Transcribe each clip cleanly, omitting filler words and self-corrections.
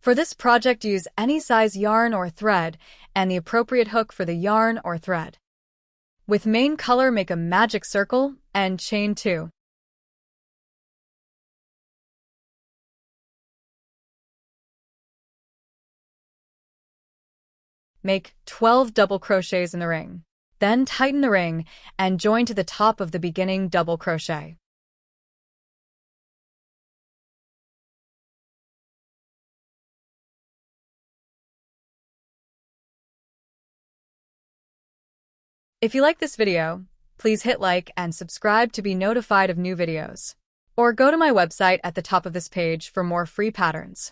For this project, use any size yarn or thread and the appropriate hook for the yarn or thread. With main color, make a magic circle and chain 2. Make 12 double crochets in the ring. Then tighten the ring and join to the top of the beginning double crochet. If you like this video, please hit like and subscribe to be notified of new videos. Or go to my website at the top of this page for more free patterns.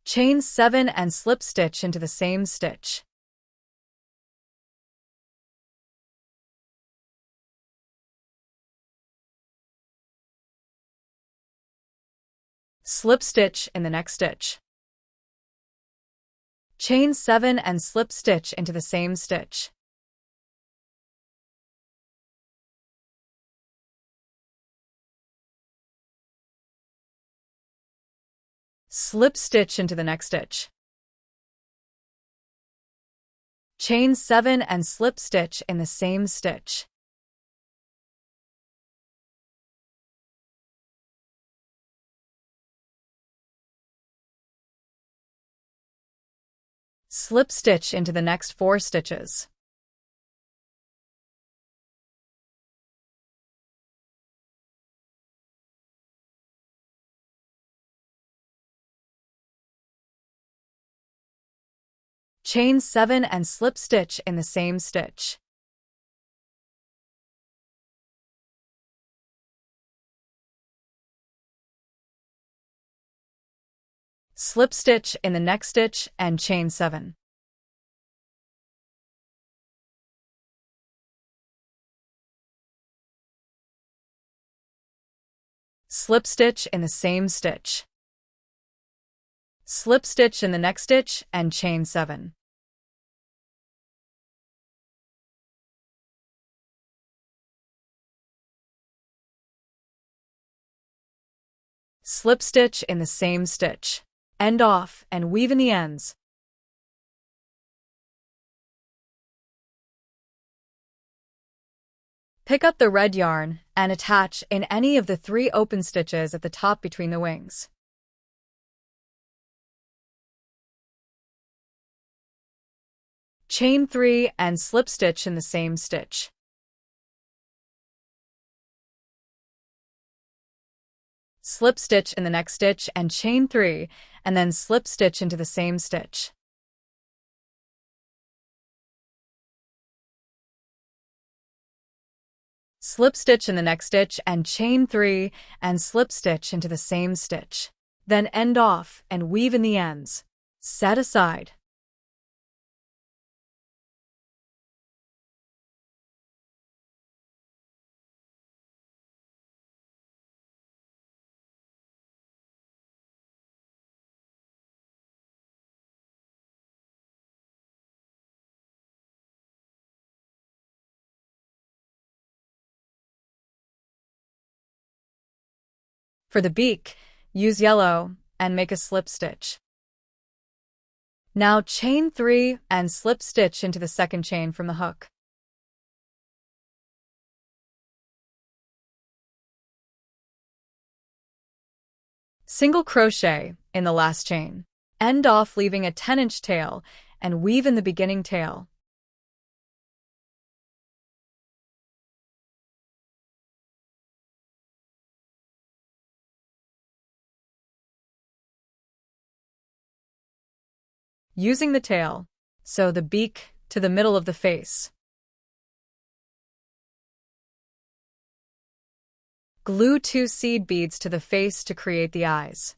Chain 7 and slip stitch into the same stitch. Slip stitch in the next stitch. Chain 7 and slip stitch into the same stitch. Slip stitch into the next stitch. Chain 7 and slip stitch in the same stitch. Slip stitch into the next 4 stitches. Chain 7 and slip stitch in the same stitch. Slip stitch in the next stitch and chain 7. Slip stitch in the same stitch. Slip stitch in the next stitch and chain 7. Slip stitch in the same stitch. End off and weave in the ends. Pick up the red yarn and attach in any of the 3 open stitches at the top between the wings. Chain 3 and slip stitch in the same stitch. Slip stitch in the next stitch and chain 3, and then slip stitch into the same stitch. Slip stitch in the next stitch and chain 3, and slip stitch into the same stitch. Then end off and weave in the ends. Set aside. For the beak, use yellow and make a slip stitch. Now chain 3 and slip stitch into the second chain from the hook. Single crochet in the last chain. End off leaving a 10-inch tail and weave in the beginning tail. Using the tail, sew the beak to the middle of the face. Glue 2 seed beads to the face to create the eyes.